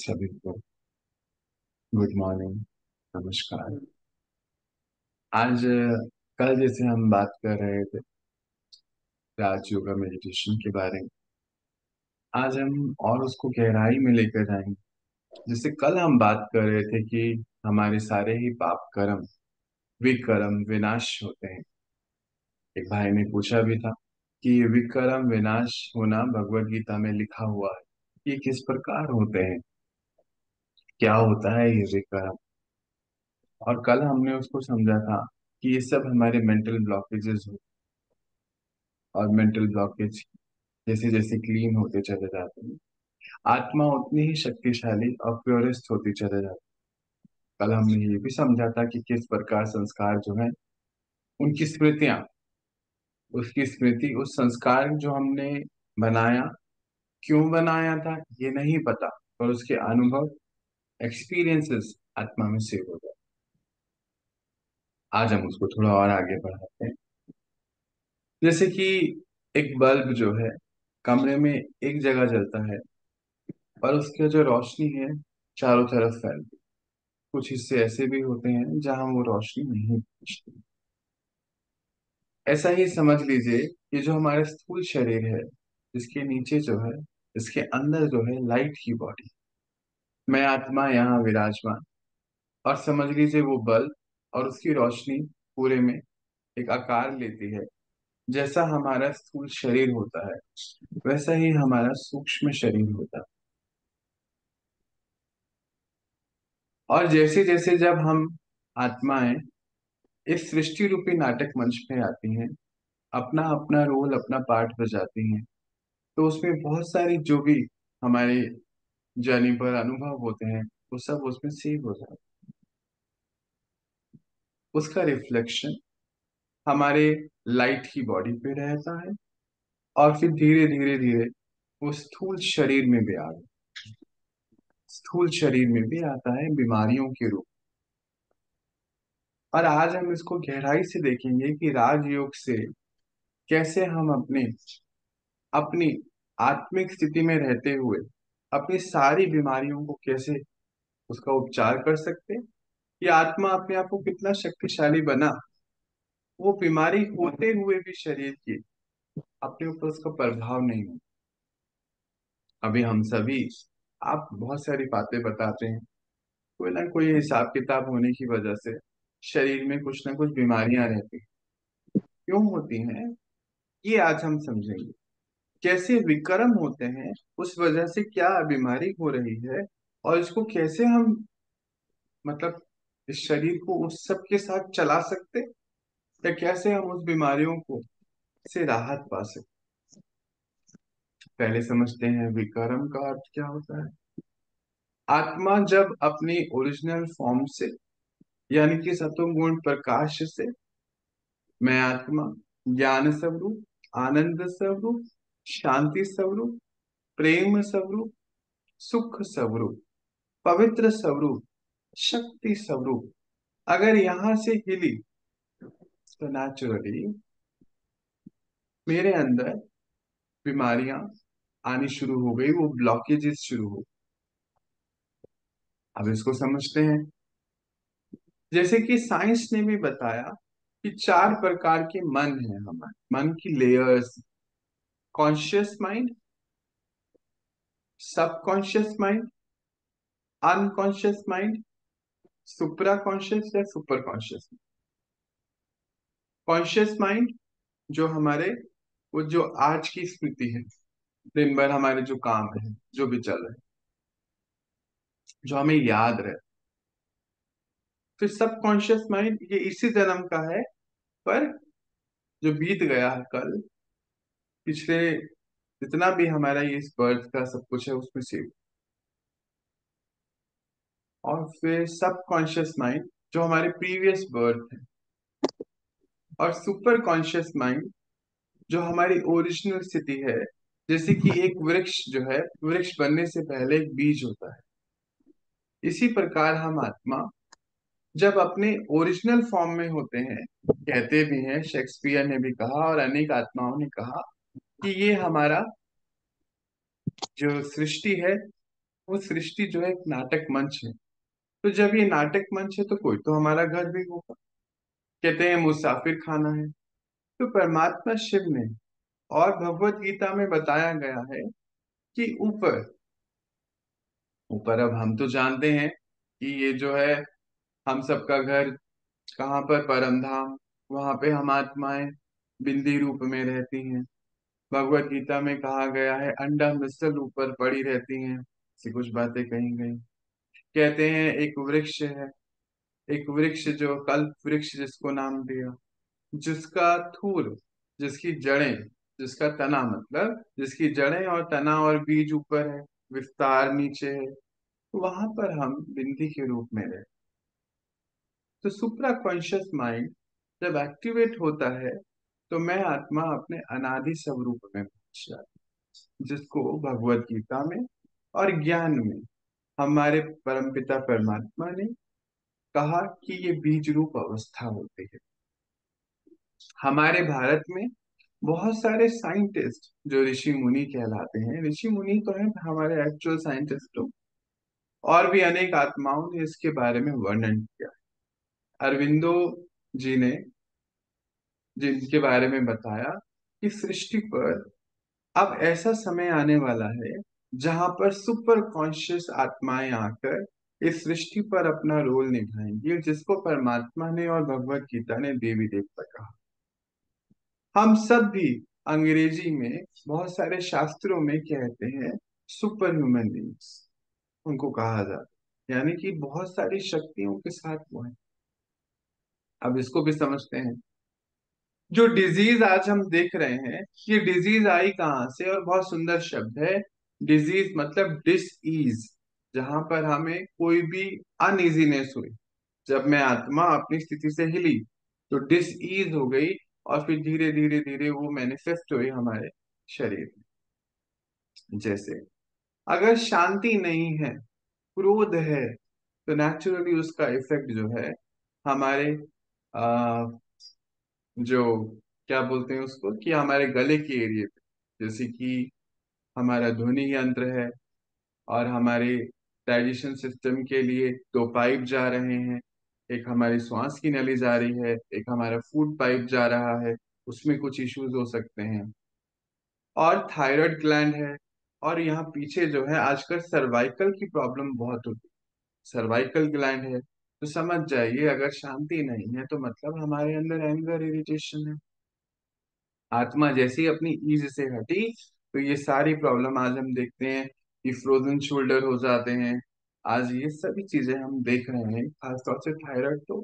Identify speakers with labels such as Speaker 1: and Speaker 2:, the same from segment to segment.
Speaker 1: सभी को good morning, नमस्कार। आज कल जैसे हम बात कर रहे थे राज योगा मेडिटेशन के बारे में, आज हम और उसको गहराई में लेकर जाएंगे। जैसे कल हम बात कर रहे थे कि हमारे सारे ही पाप कर्म विकर्म विनाश होते हैं। एक भाई ने पूछा भी था कि ये विकर्म विनाश होना भगवत गीता में लिखा हुआ है, ये किस प्रकार होते हैं, क्या होता है ये विकर्म। और कल हमने उसको समझा था कि ये सब हमारे मेंटल ब्लॉकेजेस और मेंटल ब्लॉकेज जैसे जैसे क्लीन होते चले जाते हैं, आत्मा उतनी ही शक्तिशाली और प्योरेस्ट होती चले जाती है। कल हमने ये भी समझा था कि किस प्रकार संस्कार जो है, उनकी स्मृतियां, उसकी स्मृति उस संस्कार जो हमने बनाया, क्यों बनाया था ये नहीं पता, पर उसके अनुभव एक्सपीरियंसेस आत्मा में सेव हो जाए। आज हम उसको थोड़ा और आगे बढ़ाते हैं। जैसे कि एक बल्ब जो है कमरे में एक जगह जलता है, और उसकी जो रोशनी है चारों तरफ फैलती है। कुछ हिस्से ऐसे भी होते हैं जहां वो रोशनी नहीं पहुंचती। ऐसा ही समझ लीजिए, ये जो हमारा स्थूल शरीर है, इसके नीचे जो है, इसके अंदर जो है लाइट की बॉडी, मैं आत्मा यहाँ विराजमान। और समझ लीजिए वो बल्ब और उसकी रोशनी पूरे में एक आकार लेती है। जैसा हमारा स्थूल शरीर होता है, वैसा ही हमारा सूक्ष्म शरीर होता है। और जैसे जैसे जब हम आत्माएं इस सृष्टि रूपी नाटक मंच पे आती हैं, अपना अपना रोल अपना पार्ट बजाती हैं, तो उसमें बहुत सारी जो भी हमारे जर्नी पर अनुभव होते हैं, वो सब उसमें सेव हो जाते हैं। उसका रिफ्लेक्शन हमारे लाइट की बॉडी पे रहता है, और फिर धीरे धीरे धीरे वो स्थूल शरीर में भी आ स्थूल शरीर में भी आता है बीमारियों के रूप। और आज हम इसको गहराई से देखेंगे कि राजयोग से कैसे हम अपने अपनी आत्मिक स्थिति में रहते हुए अपनी सारी बीमारियों को कैसे उसका उपचार कर सकते हैं। ये आत्मा अपने आप को कितना शक्तिशाली बना, वो बीमारी होते हुए भी शरीर की अपने ऊपर उसका प्रभाव नहीं हो। अभी हम सभी, आप बहुत सारी बातें बताते हैं, कोई ना कोई हिसाब किताब होने की वजह से शरीर में कुछ ना कुछ बीमारियां रहती हैं। क्यों होती हैं, ये आज हम समझेंगे। कैसे विकर्म होते हैं, उस वजह से क्या बीमारी हो रही है, और इसको कैसे हम, मतलब इस शरीर को उस सब के साथ चला सकते, या कैसे हम उस बीमारियों को से राहत पा सकते। पहले समझते हैं विकर्म का अर्थ क्या होता है। आत्मा जब अपनी ओरिजिनल फॉर्म से, यानी कि सतोगुण प्रकाश से, मैं आत्मा ज्ञान स्वरूप, आनंद स्वरूप, शांति स्वरूप, प्रेम स्वरूप, सुख स्वरूप, पवित्र स्वरूप, शक्ति स्वरूप, अगर यहां से हिली, तो नेचुरली मेरे अंदर बीमारियां आनी शुरू हो गई, वो ब्लॉकेजेस शुरू हो। अब इसको समझते हैं। जैसे कि साइंस ने भी बताया कि चार प्रकार के मन है हमारे मन की layers. Conscious mind, subconscious mind, unconscious mind, supra conscious या सुपर कॉन्शियस। कॉन्शियस माइंड जो हमारे, वो जो आज की स्मृति है, दिन भर हमारे जो काम है, जो भी चल रहा है, जो हमें याद रहे। फिर सबकॉन्शियस माइंड, ये इसी जन्म का है, पर जो बीत गया है कल, पिछले जितना भी हमारा ये इस बर्थ का सब कुछ है उसमें से। और फिर सबकॉन्शियस माइंड जो हमारे प्रीवियस बर्थ है। और सुपर कॉन्शियस माइंड जो हमारी ओरिजिनल स्थिति है। जैसे कि एक वृक्ष जो है, वृक्ष बनने से पहले एक बीज होता है, इसी प्रकार हम आत्मा जब अपने ओरिजिनल फॉर्म में होते हैं, कहते भी हैं, शेक्सपियर ने भी कहा और अनेक आत्माओं ने कहा कि ये हमारा जो सृष्टि है, वो सृष्टि जो है एक नाटक मंच है। तो जब ये नाटक मंच है तो कोई तो हमारा घर भी होगा। कहते हैं मुसाफिर खाना है। तो परमात्मा शिव ने और भगवत गीता में बताया गया है कि ऊपर ऊपर अब हम तो जानते हैं कि ये जो है हम सबका घर कहाँ पर, परम धाम। वहां पे हम आत्माएं बिंदी रूप में रहती हैं। भगवत गीता में कहा गया है अंडा मिसल ऊपर पड़ी रहती हैं, ऐसी कुछ बातें कही गई। कहते हैं एक वृक्ष है, एक वृक्ष जो कल्प वृक्ष जिसको नाम दिया, जिसका थूर, जिसकी जड़ें, जिसका तना मतलब जिसकी जड़ें और तना और बीज ऊपर है, विस्तार नीचे है, वहां पर हम बिंदी के रूप में रहे। तो सुप्रा कॉन्शियस माइंड जब एक्टिवेट होता है तो मैं आत्मा अपने अनादि स्वरूप में पहुंच जाती हूँ, जिसको भगवत गीता में और ज्ञान में हमारे परमपिता परमात्मा ने कहा कि ये बीज रूप अवस्था होती है। हमारे भारत में बहुत सारे साइंटिस्ट जो ऋषि मुनि कहलाते हैं, ऋषि मुनि तो हैं हमारे एक्चुअल साइंटिस्ट लोग, और भी अनेक आत्माओं ने इसके बारे में वर्णन किया। अरविंदो जी ने जिनके बारे में बताया कि सृष्टि पर अब ऐसा समय आने वाला है जहां पर सुपर कॉन्शियस आत्माएं आकर इस सृष्टि पर अपना रोल निभाएंगी, जिसको परमात्मा ने और भगवत गीता ने देवी देवता कहा। हम सब भी अंग्रेजी में बहुत सारे शास्त्रों में कहते हैं सुपर ह्यूमन बींग्स, उनको कहा जाता है, यानी कि बहुत सारी शक्तियों के साथ वो है। अब इसको भी समझते हैं। जो डिजीज आज हम देख रहे हैं, ये डिजीज आई कहाँ से? और बहुत सुंदर शब्द है डिजीज, मतलब डिस ईज, जहां पर हमें कोई भी अनइजीनेस हुई। जब मैं आत्मा अपनी स्थिति से हिली तो डिस ईज हो गई, और फिर धीरे धीरे धीरे वो मैनिफेस्ट हुई हमारे शरीर में। जैसे अगर शांति नहीं है, क्रोध है, तो नेचुरली उसका इफेक्ट जो है हमारे आ, जो क्या बोलते हैं उसको, कि हमारे गले के एरिया पे, जैसे कि हमारा ध्वनि यंत्र है, और हमारे डाइजेशन सिस्टम के लिए दो पाइप जा रहे हैं। एक हमारी श्वास की नली जा रही है, एक हमारा फूड पाइप जा रहा है, उसमें कुछ इश्यूज हो सकते हैं। और थायराइड ग्लैंड है। और यहाँ पीछे जो है आजकल सर्वाइकल की प्रॉब्लम बहुत होती है, सर्वाइकल ग्लैंड है। तो समझ जाइए अगर शांति नहीं है तो मतलब हमारे अंदर एंगर, इरिटेशन है। आत्मा जैसी अपनी ईज से हटी तो ये सारी प्रॉब्लम आज हम देखते हैं कि फ्रोजन शोल्डर हो जाते हैं। आज ये सभी चीजें हम देख रहे हैं, खासतौर से थायराइड तो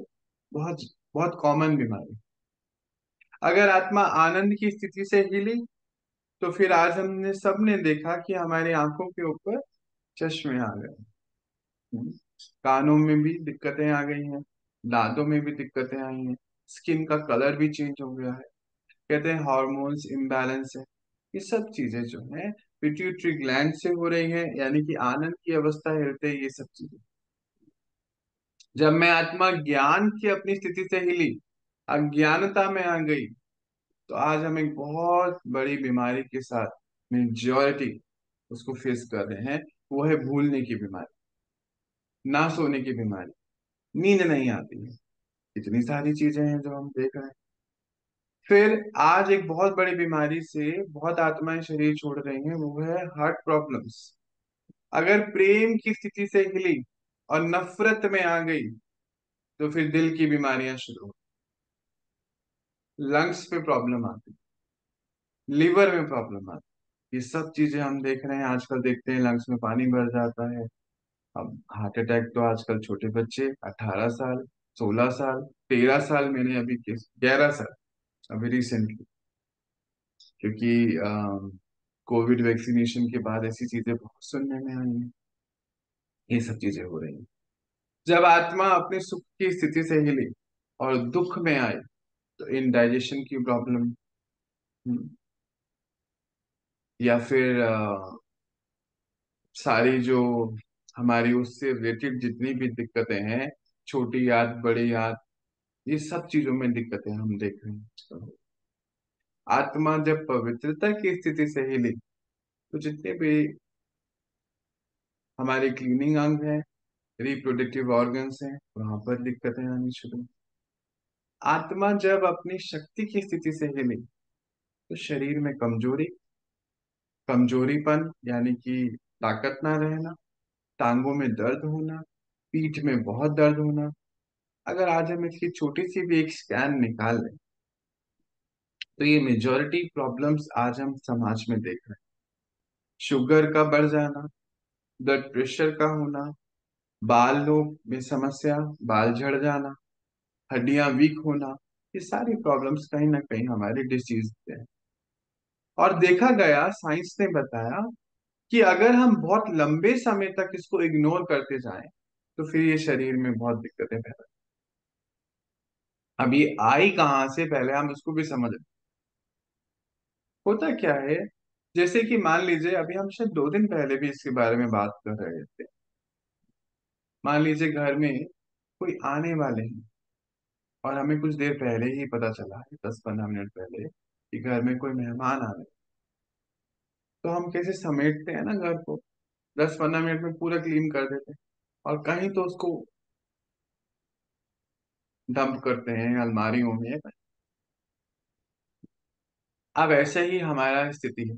Speaker 1: बहुत बहुत कॉमन बीमारी। अगर आत्मा आनंद की स्थिति से हिली तो फिर आज हमने सबने देखा कि हमारी आंखों के ऊपर चश्मे आ गए। हम्म, कानों में भी दिक्कतें आ गई हैं, दांतों में भी दिक्कतें आई हैं, स्किन का कलर भी चेंज हो गया है। कहते हैं हार्मोन्स इम्बैलेंस है। ये सब चीजें जो है पिट्यूटरी ग्लैंड से हो रही है, यानी कि आनंद की अवस्था हिलते ये सब चीजें। जब मैं आत्मा ज्ञान की अपनी स्थिति से हिली, अज्ञानता में आ गई, तो आज हम एक बहुत बड़ी बीमारी के साथ मेजॉरिटी उसको फेस कर रहे हैं। वो है भूलने की बीमारी, ना सोने की बीमारी, नींद नहीं आती है। इतनी सारी चीजें हैं जो हम देख रहे हैं। फिर आज एक बहुत बड़ी बीमारी से बहुत आत्माएं शरीर छोड़ रही हैं, वो है हार्ट प्रॉब्लम्स। अगर प्रेम की स्थिति से हिली और नफरत में आ गई तो फिर दिल की बीमारियां शुरू हो, लंग्स पे प्रॉब्लम आती, लिवर में प्रॉब्लम आती। ये सब चीजें हम देख रहे हैं आजकल। देखते हैं लंग्स में पानी भर जाता है। अब हार्ट अटैक तो आजकल छोटे बच्चे 18 साल, 16 साल, 13 साल, मैंने अभी केस 11 साल अभी रिसेंटली, क्योंकि कोविड वैक्सीनेशन के बाद ऐसी चीजें बहुत सुनने में आई हैं। ये सब चीजें हो रही हैं। जब आत्मा अपने सुख की स्थिति से हिली और दुख में आई तो इनडाइजेशन की प्रॉब्लम, या फिर सारी जो हमारी उससे रिलेटेड जितनी भी दिक्कतें हैं, छोटी याद, बड़ी याद, ये सब चीजों में दिक्कतें हम देख रहे हैं। आत्मा जब पवित्रता की स्थिति से हिली तो जितने भी हमारे क्लीनिंग अंग है, रिप्रोडक्टिव ऑर्गन्स हैं, वहां पर दिक्कतें आनी शुरू। आत्मा जब अपनी शक्ति की स्थिति से हिले तो शरीर में कमजोरी, कमजोरीपन यानी कि ताकत ना रहना, टांगों में दर्द होना, पीठ में बहुत दर्द होना। अगर आज हम इसकी छोटी सी भी एक स्कैन निकाल लें तो ये मेजॉरिटी प्रॉब्लम्स आज हम समाज में देख रहे हैं। शुगर का बढ़ जाना, ब्लड प्रेशर का होना, बालों में समस्या, बाल झड़ जाना, हड्डियां वीक होना, ये सारी प्रॉब्लम्स कहीं ना कहीं हमारे डिसीज है। और देखा गया, साइंस ने बताया कि अगर हम बहुत लंबे समय तक इसको इग्नोर करते जाएं तो फिर ये शरीर में बहुत दिक्कतें पैदा। अब ये आई कहाँ से, पहले हम इसको भी समझ। होता क्या है, जैसे कि मान लीजिए अभी हम शायद 2 दिन पहले भी इसके बारे में बात कर रहे थे। मान लीजिए घर में कोई आने वाले हैं और हमें कुछ देर पहले ही पता चला है, 10-15 मिनट पहले, कि घर में कोई मेहमान आ रहे हैं। तो हम कैसे समेटते हैं ना घर को, 10-15 मिनट में पूरा क्लीन कर देते हैं और कहीं तो उसको डंप करते हैं अलमारियों में। अब ऐसे ही हमारा स्थिति है।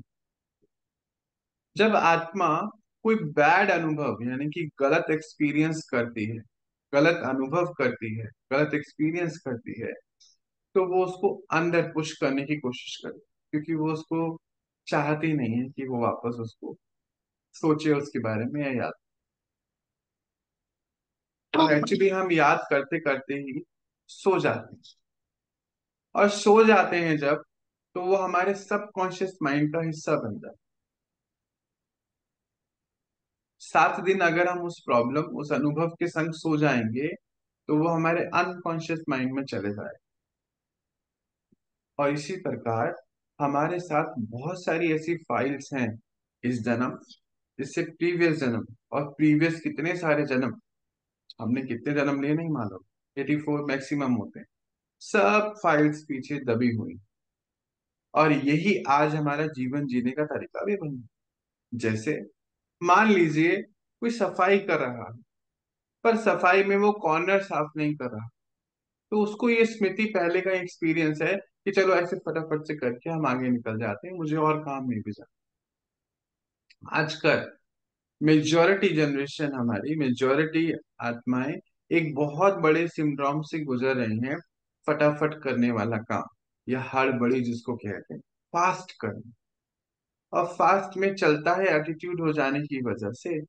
Speaker 1: जब आत्मा कोई बैड अनुभव यानी कि गलत एक्सपीरियंस करती है, गलत अनुभव करती है, गलत एक्सपीरियंस करती है, तो वो उसको अंदर पुश करने की कोशिश करती है, क्योंकि वो उसको चाहती नहीं है कि वो वापस उसको सोचे उसके बारे में या याद। और एक्चुअली हम याद करते करते ही सो जाते हैं। और सो जाते हैं जब, तो वो हमारे सबकॉन्शियस माइंड का हिस्सा बन जाता है। 7 दिन अगर हम उस प्रॉब्लम, उस अनुभव के संग सो जाएंगे तो वो हमारे अनकॉन्शियस माइंड में चले जाए। और इसी प्रकार हमारे साथ बहुत सारी ऐसी फाइल्स हैं इस जन्म, इससे प्रीवियस जन्म, और प्रीवियस कितने सारे जन्म, हमने कितने जन्म लिए नहीं मालूम, 84 मैक्सिमम होते हैं। सब फाइल्स पीछे दबी हुई, और यही आज हमारा जीवन जीने का तरीका भी बन गया। जैसे मान लीजिए कोई सफाई कर रहा है, पर सफाई में वो कॉर्नर साफ नहीं कर रहा, तो उसको ये स्मृति पहले का एक्सपीरियंस है कि चलो ऐसे फटाफट से करके हम आगे निकल जाते हैं, मुझे और काम नहीं भी जाना। आजकल मेजॉरिटी जनरेशन, हमारी मेजॉरिटी आत्माएं एक बहुत बड़े सिंड्रोम से गुजर रही हैं। फटाफट करने वाला काम, या हड़बड़ी जिसको कहते हैं, फास्ट करना। और फास्ट में चलता है एटीट्यूड हो जाने की वजह से,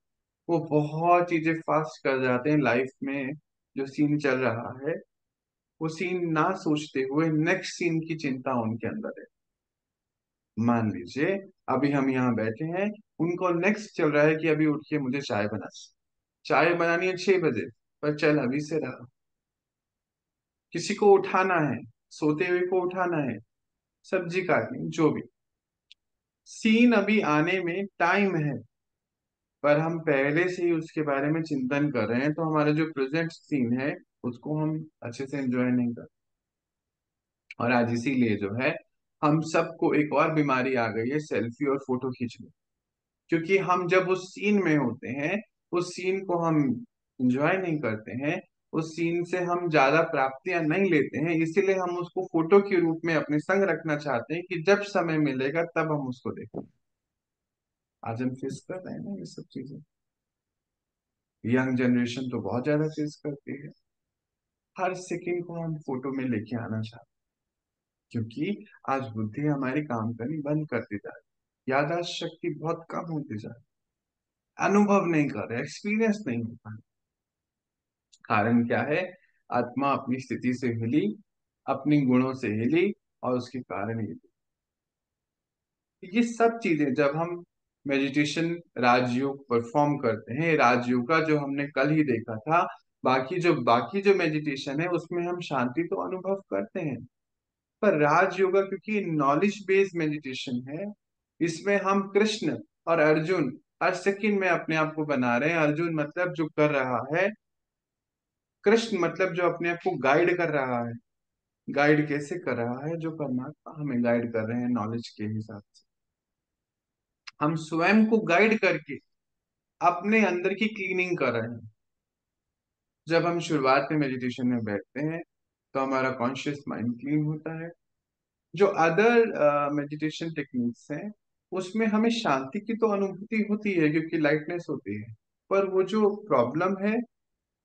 Speaker 1: वो बहुत चीजें फास्ट कर जाते हैं लाइफ में। जो सीन चल रहा है वो सीन ना सोचते हुए नेक्स्ट सीन की चिंता उनके अंदर है। मान लीजिए अभी हम यहाँ बैठे हैं, उनको नेक्स्ट चल रहा है कि अभी उठ के मुझे चाय बना, चाय बनानी है 6 बजे, पर चल अभी से रहा। किसी को उठाना है, सोते हुए को उठाना है, सब्जी काटनी, जो भी सीन अभी आने में टाइम है, पर हम पहले से ही उसके बारे में चिंतन कर रहे हैं, तो हमारा जो प्रेजेंट सीन है उसको हम अच्छे से एंजॉय नहीं कर। और आज इसीलिए जो है, हम सबको एक और बीमारी आ गई है, सेल्फी और फोटो खींचने। क्योंकि हम जब उस सीन में होते हैं, उस सीन को हम एंजॉय नहीं करते हैं, उस सीन से हम ज्यादा प्राप्तियां नहीं लेते हैं, इसीलिए हम उसको फोटो के रूप में अपने संग रखना चाहते हैं कि जब समय मिलेगा तब हम उसको देखें। आज हम फेस कर रहे हैं ना ये सब चीजें। यंग जनरेशन तो बहुत ज्यादा फेस करती है। हर सेकंड को हम फोटो में लेके आना चाहते हैं, क्योंकि आज बुद्धि हमारी काम करनी बंद करती जा रही, याददाश्त शक्ति बहुत कम होती जा रही, अनुभव नहीं कर रहे, एक्सपीरियंस नहीं हो पा। कारण क्या है, आत्मा अपनी स्थिति से हिली, अपनी गुणों से हिली, और उसके कारण ये सब चीजें जब हम मेडिटेशन, राजयोग परफॉर्म करते हैं, राजयोग का जो हमने कल ही देखा था, बाकी जो मेडिटेशन है उसमें हम शांति तो अनुभव करते हैं, पर राज योगा क्योंकि नॉलेज बेस्ड मेडिटेशन है, इसमें हम कृष्ण और अर्जुन हर सेकंड में अपने आप को बना रहे हैं। अर्जुन मतलब जो कर रहा है, कृष्ण मतलब जो अपने आप को गाइड कर रहा है। गाइड कैसे कर रहा है, जो परमात्मा हमें गाइड कर रहे हैं नॉलेज के हिसाब से। हम स्वयं को गाइड करके अपने अंदर की क्लीनिंग कर रहे हैं। जब हम शुरुआत में मेडिटेशन में बैठते हैं तो हमारा कॉन्शियस माइंड क्लीन होता है। जो अदर मेडिटेशन टेक्निक्स हैं उसमें हमें शांति की तो अनुभूति होती है क्योंकि लाइटनेस होती है, पर वो जो प्रॉब्लम है,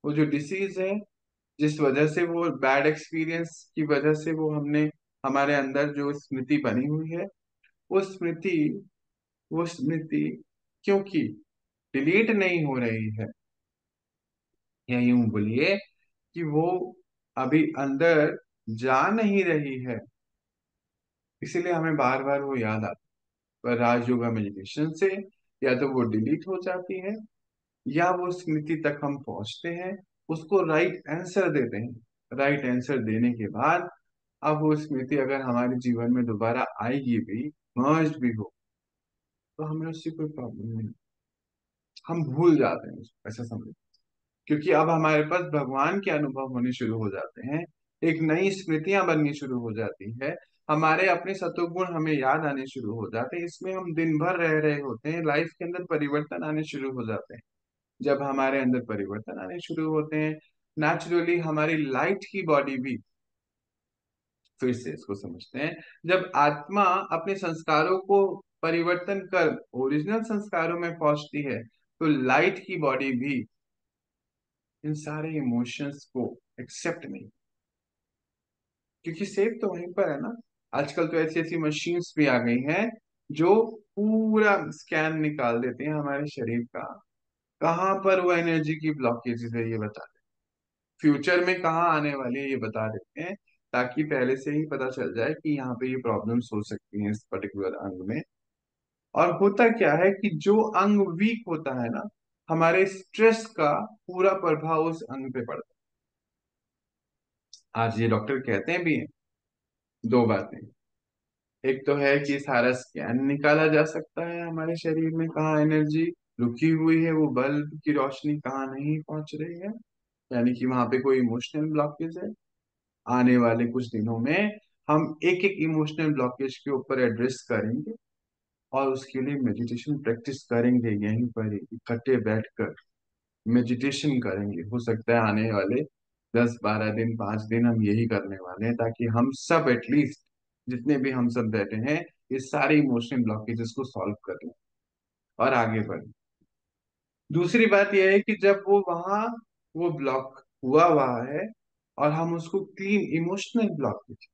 Speaker 1: वो जो डिसीज है, जिस वजह से वो बैड एक्सपीरियंस की वजह से वो हमने हमारे अंदर जो स्मृति बनी हुई है, वो स्मृति वो स्मृति क्योंकि डिलीट नहीं हो रही है, या यूं बोलिए कि वो अभी अंदर जा नहीं रही है, इसीलिए हमें बार बार वो याद आता है। पर राजयोगा मेडिटेशन से या तो वो डिलीट हो जाती है, या वो स्मृति तक हम पहुंचते हैं, उसको राइट आंसर देते हैं। राइट आंसर देने के बाद अब वो स्मृति अगर हमारे जीवन में दोबारा आएगी भी, मर्ज भी हो, तो हमें उससे कोई प्रॉब्लम नहीं। हम भूल जाते हैं उसको, ऐसा समझ, क्योंकि अब हमारे पास भगवान के अनुभव होने शुरू हो जाते हैं। एक नई स्मृतियां बननी शुरू हो जाती है। हमारे अपने सत्वगुण हमें याद आने शुरू हो जाते हैं। इसमें हम दिन भर रह रहे होते हैं, लाइफ के अंदर परिवर्तन आने शुरू हो जाते हैं। जब हमारे अंदर परिवर्तन आने शुरू होते हैं, नेचुरली हमारी लाइट की बॉडी भी, फिर से इसको समझते हैं, जब आत्मा अपने संस्कारों को परिवर्तन कर ओरिजिनल संस्कारों में पहुंचती है, तो लाइट की बॉडी भी इन सारे इमोशंस को एक्सेप्ट नहीं, क्योंकि सेफ तो वहीं पर है ना। आजकल तो ऐसी ऐसी मशीन्स भी आ गई हैं जो पूरा स्कैन निकाल देते हैं हमारे शरीर का, कहाँ पर वो एनर्जी की ब्लॉकेजेस है ये बता देते, फ्यूचर में कहाँ आने वाली है ये बता देते हैं, ताकि पहले से ही पता चल जाए कि यहाँ पे ये प्रॉब्लम्स हो सकती हैं इस पर्टिकुलर अंग में। और होता क्या है कि जो अंग वीक होता है ना, हमारे स्ट्रेस का पूरा प्रभाव उस अंग पे पड़ता है। आज ये डॉक्टर कहते हैं भी हैं, दो बातें। एक तो है कि सारा स्कैन निकाला जा सकता है हमारे शरीर में, कहाँ एनर्जी रुकी हुई है, वो बल्ब की रोशनी कहाँ नहीं पहुंच रही है, यानी कि वहां पे कोई इमोशनल ब्लॉकेज है। आने वाले कुछ दिनों में हम एक एक इमोशनल ब्लॉकेज के ऊपर एड्रेस करेंगे, और उसके लिए मेडिटेशन प्रैक्टिस करेंगे, यहीं पर ही इकट्ठे बैठकर मेडिटेशन करेंगे। हो सकता है आने वाले 10-12 दिन, 5 दिन हम यही करने वाले हैं, ताकि हम सब एटलीस्ट, जितने भी हम सब बैठे हैं, इस सारे इमोशनल ब्लॉकेजेस को सॉल्व कर लें और आगे बढ़े। दूसरी बात यह है कि जब वो वहां वो ब्लॉक हुआ है, और हम उसको क्लीन इमोशनल ब्लॉकेज,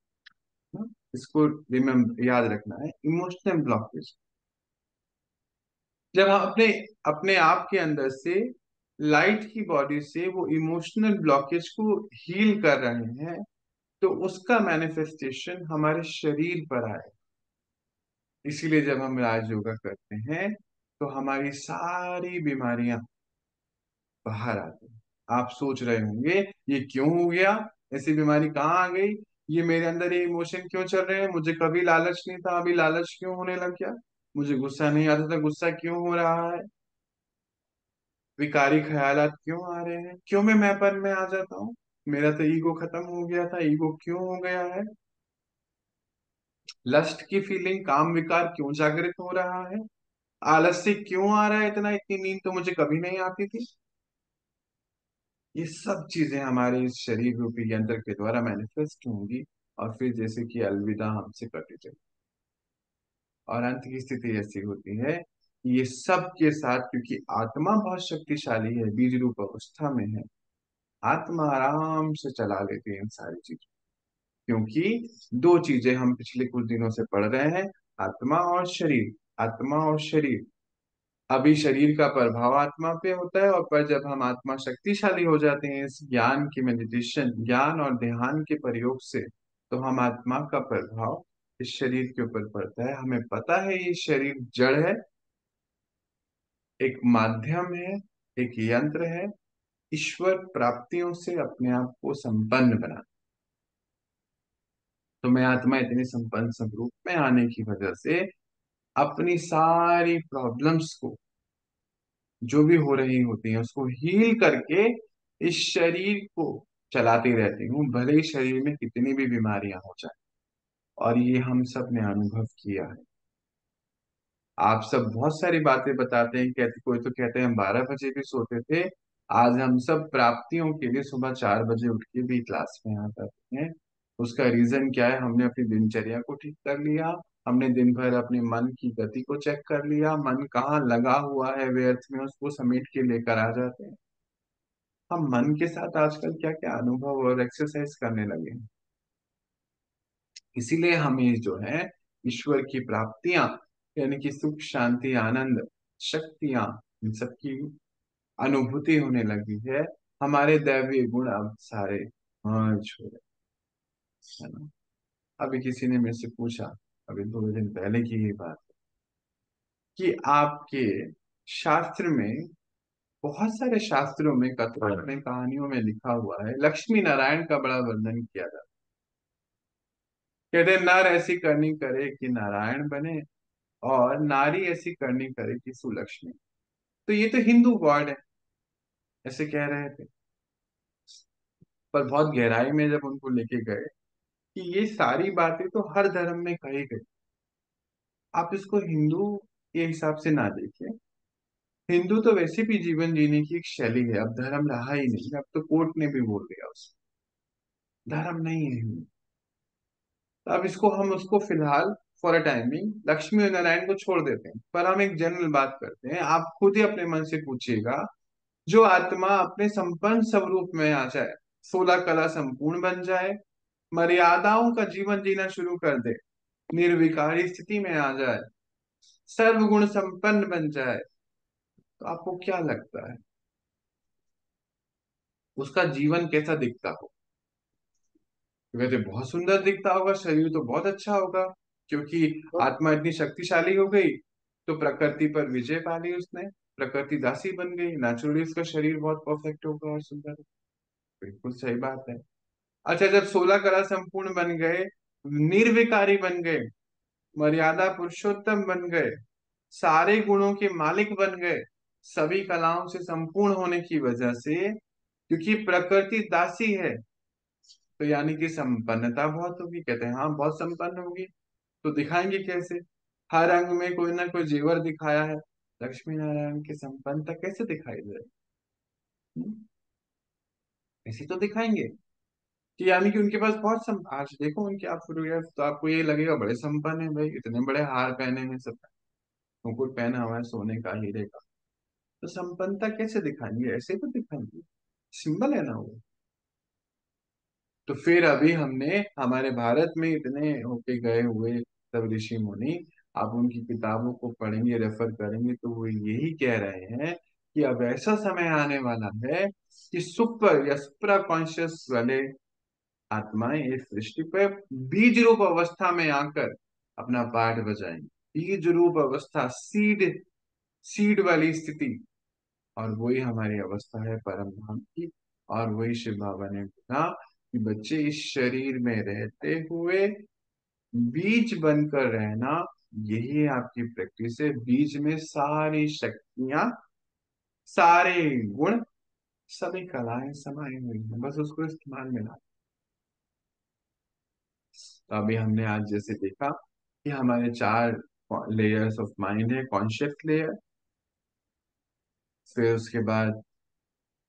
Speaker 1: इसको रिमेम्बर याद रखना है, इमोशनल ब्लॉकेज, जब हम अपने अपने आप के अंदर से लाइट की बॉडी से वो इमोशनल ब्लॉकेज को हील कर रहे हैं, तो उसका मैनिफेस्टेशन हमारे शरीर पर आए। इसीलिए जब हम राज योगा करते हैं तो हमारी सारी बीमारियां बाहर आती हैं। आप सोच रहे होंगे ये क्यों हो गया, ऐसी बीमारी कहाँ आ गई, ये मेरे अंदर ये इमोशन क्यों चल रहे हैं, मुझे कभी लालच नहीं था अभी लालच क्यों होने लग गया, मुझे गुस्सा नहीं आता था गुस्सा क्यों हो रहा है, विकारी ख्यालात क्यों आ रहे हैं, क्यों मैं मैंपन में आ जाता हूँ, मेरा तो ईगो खत्म हो गया था, ईगो क्यों हो गया है, लस्ट की फीलिंग, काम विकार क्यों जागृत हो रहा है, आलस्य क्यों आ रहा है इतना, इतनी नींद तो मुझे कभी नहीं आती थी। ये सब चीजें हमारे इस शरीर रूपी यंत्र के द्वारा मैनिफेस्ट होंगी, और फिर जैसे कि अलविदा हमसे कटी चली, और अंत की स्थिति ऐसी होती है कि ये सब के साथ, क्योंकि आत्मा बहुत शक्तिशाली है, बीज रूप अवस्था में है, आत्मा आराम से चला लेती है इन सारी चीजों। क्योंकि दो चीजें हम पिछले कुछ दिनों से पढ़ रहे हैं, आत्मा और शरीर, आत्मा और शरीर। अभी शरीर का प्रभाव आत्मा पे होता है, और पर जब हम आत्मा शक्तिशाली हो जाते हैं इस ज्ञान की मेडिटेशन, ज्ञान और ध्यान के प्रयोग से, तो हम आत्मा का प्रभाव इस शरीर के ऊपर पड़ता है। हमें पता है ये शरीर जड़ है, एक माध्यम है, एक यंत्र है, ईश्वर प्राप्तियों से अपने आप को संपन्न बना। तो मैं आत्मा इतनी संपन्न स्वरूप में आने की वजह से अपनी सारी प्रॉब्लम्स को, जो भी हो रही होती है, उसको हील करके इस शरीर को चलाती रहती हूँ, भले ही शरीर में कितनी भी बीमारियां हो जाए। और ये हम सब ने अनुभव किया है। आप सब बहुत सारी बातें बताते हैं, कहते कोई तो कहते हैं हम 12 बजे भी सोते थे। आज हम सब प्राप्तियों के लिए सुबह 4 बजे उठ के भी क्लास में आ जाते हैं। उसका रीजन क्या है? हमने अपनी दिनचर्या को ठीक कर लिया। हमने दिन भर अपने मन की गति को चेक कर लिया, मन कहाँ लगा हुआ है व्यर्थ में, उसको समेट के लेकर आ जाते हैं। हम मन के साथ आजकल क्या क्या अनुभव और एक्सरसाइज करने लगे हैं। इसीलिए हमें जो है ईश्वर की प्राप्तियां, यानी कि सुख शांति आनंद शक्तियां, इन सबकी अनुभूति होने लगी है। हमारे दैवीय गुण अब सारे मर्ज हो रहे हैं, है ना। अभी किसी ने मेरे से पूछा, अभी 2 दिन पहले की ही बात है, कि आपके शास्त्र में, बहुत सारे शास्त्रों में, कथाओं में, कहानियों में लिखा हुआ है लक्ष्मी नारायण का बड़ा वर्णन किया जाता है। कहते हैं नर ऐसी करनी करे कि नारायण बने, और नारी ऐसी करनी करे कि सुलक्ष्मी। तो ये तो हिंदू गॉड है, ऐसे कह रहे थे। पर बहुत गहराई में जब उनको लेके गए कि ये सारी बातें तो हर धर्म में कही गई, आप इसको हिंदू के हिसाब से ना देखिए। हिंदू तो वैसे भी जीवन जीने की एक शैली है, अब धर्म रहा ही नहीं, अब तो कोर्ट ने भी बोल दिया उसे धर्म नहीं है हिंदू। तो अब इसको हम उसको फिलहाल फॉर अ टाइमिंग लक्ष्मी और नारायण को छोड़ देते हैं, पर हम एक जनरल बात करते हैं। आप खुद ही अपने मन से पूछिएगा, जो आत्मा अपने संपन्न स्वरूप में आ जाए, 16 कला संपूर्ण बन जाए, मर्यादाओं का जीवन जीना शुरू कर दे, निर्विकारी स्थिति में आ जाए, सर्वगुण संपन्न बन जाए, तो आपको क्या लगता है उसका जीवन कैसा दिखता हो? तो कहते बहुत सुंदर दिखता होगा, शरीर तो बहुत अच्छा होगा, क्योंकि आत्मा इतनी शक्तिशाली हो गई, तो प्रकृति पर विजय पा ली उसने, प्रकृति दासी बन गई, नेचुरली उसका शरीर बहुत परफेक्ट होगा और सुंदर। बिल्कुल सही बात है। अच्छा, जब 16 कला संपूर्ण बन गए, निर्विकारी बन गए, मर्यादा पुरुषोत्तम बन गए, सारे गुणों के मालिक बन गए, सभी कलाओं से संपूर्ण होने की वजह से, क्योंकि प्रकृति दासी है, तो यानी कि संपन्नता बहुत होगी। कहते हैं हाँ बहुत संपन्न होगी। तो दिखाएंगे कैसे? हर अंग में कोई ना कोई जेवर दिखाया है, लक्ष्मी नारायण की संपन्नता कैसे दिखाई दे? ऐसे तो दिखाएंगे कि यानी कि उनके पास बहुत आज देखो उनके आप फोटोग्राफ, तो आपको ये लगेगा बड़े संपन्न है भाई, इतने बड़े हार पहने हैं, सब मुकुट पहना हुआ है सोने का हीरे का। तो संपन्नता कैसे दिखाएंगे? ऐसे तो दिखाएंगे, सिंबल है ना वो। तो फिर अभी हमने हमारे भारत में इतने होके गए हुए सब ऋषि मुनि, आप उनकी किताबों को पढ़ेंगे, रेफर करेंगे, तो वो यही कह रहे हैं कि अब ऐसा समय आने वाला है कि सुपर या सुप्रा कॉन्शियस वाले आत्माएं इस सृष्टि पर बीज रूप अवस्था में आकर अपना पाठ बजाएंगे। बीज रूप अवस्था, सीड, सीड वाली स्थिति, और वही हमारी अवस्था है परम धाम की। और वही शिव बाबा ने कहा कि बच्चे इस शरीर में रहते हुए बीज बनकर रहना, यही आपकी प्रैक्टिस है। बीज में सारी शक्तियां, सारे गुण, सभी कलाएं समाई हुई हैं, बस उसको इस्तेमाल में ला। तो अभी हमने आज जैसे देखा कि हमारे 4 लेयर्स ऑफ माइंड है। कॉन्शियस लेयर, फिर उसके बाद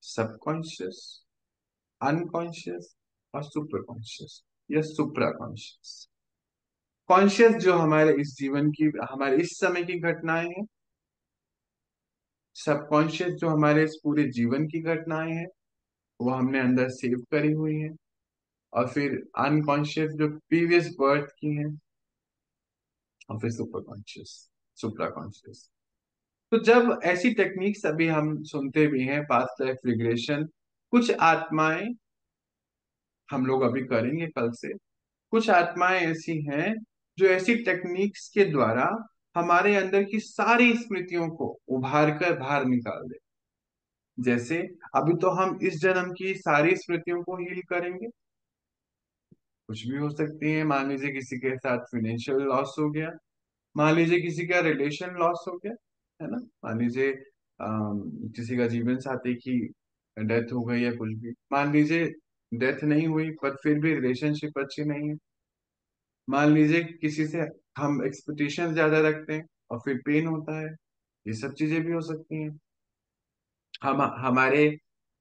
Speaker 1: सबकॉन्शियस, अनकॉन्शियस, और सुपर कॉन्शियस या सुप्रा कॉन्शियस। कॉन्शियस जो हमारे इस जीवन की, हमारे इस समय की घटनाएं हैं। सबकॉन्शियस जो हमारे इस पूरे जीवन की घटनाएं हैं, वो हमने अंदर सेव करी हुई हैं। और फिर अनकॉन्शियस जो प्रीवियस बर्थ की हैं। और फिर सुपर कॉन्शियस, सुप्रा कॉन्शियस। तो जब ऐसी टेक्निक्स अभी हम सुनते भी हैं, पास्ट लाइफ रिग्रेशन, कुछ आत्माएं, हम लोग अभी करेंगे कल से, कुछ आत्माएं ऐसी हैं जो ऐसी टेक्निक्स के द्वारा हमारे अंदर की सारी स्मृतियों को उभार कर बाहर निकाल दे। जैसे अभी तो हम इस जन्म की सारी स्मृतियों को हील करेंगे। कुछ भी हो सकती है, मान लीजिए किसी के साथ फाइनेंशियल लॉस हो गया, मान लीजिए किसी का रिलेशन लॉस हो गया, है ना, मान लीजिए किसी का जीवन साथी की डेथ हो गई, या कुछ भी, मान लीजिए डेथ नहीं हुई पर फिर भी रिलेशनशिप अच्छी नहीं है, मान लीजिए किसी से हम एक्सपेक्टेशन ज्यादा रखते हैं, और फिर पेन होता है। ये सब चीजें भी हो सकती हैं। हम हमारे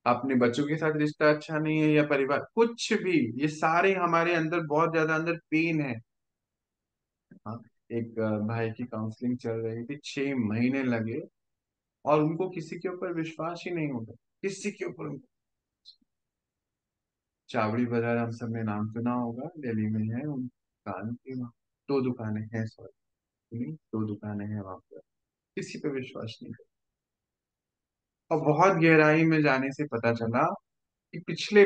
Speaker 1: अपने बच्चों के साथ रिश्ता अच्छा नहीं है, या परिवार कुछ भी, ये सारे हमारे अंदर बहुत ज्यादा अंदर पेन है। हाँ, एक भाई की काउंसलिंग चल रही थी, 6 महीने लगे, और उनको किसी के ऊपर विश्वास ही नहीं होता, किसी के ऊपर। चावड़ी बाजार हम सब ने नाम सुना होगा, दिल्ली में है। उन दुकान की वहाँ 2 दुकानें हैं, सॉरी, 2 दुकानें हैं वहां पर। किसी पे विश्वास नहीं करता। और बहुत गहराई में जाने से पता चला कि पिछले